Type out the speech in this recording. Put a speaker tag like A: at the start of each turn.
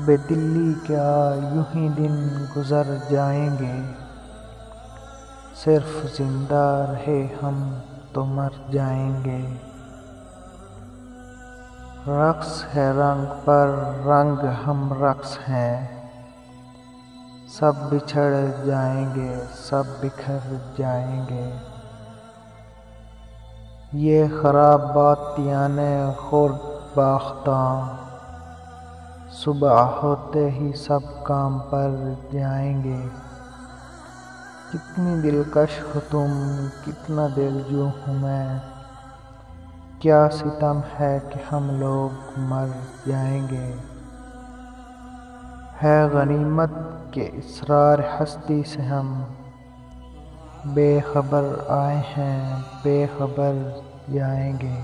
A: بے دلی کیا یوں ہی دن گزر جائیں گے، صرف زندہ رہے ہم تو مر جائیں گے۔ رقص ہے رنگ پر رنگ ہم رقص ہیں، سب بچھڑ جائیں گے سب بکھر جائیں گے۔ یہ خراباتیان خرد باختاں، صبح ہوتے ہی سب کام پر جائیں گے۔ کتنی دلکش ہو تم کتنا دلجو ہوں میں، کیا ستم ہے کہ ہم لوگ مر جائیں گے۔ ہے غنیمت کہ اسرار ہستی سے ہم بے خبر آئے ہیں بے خبر جائیں گے۔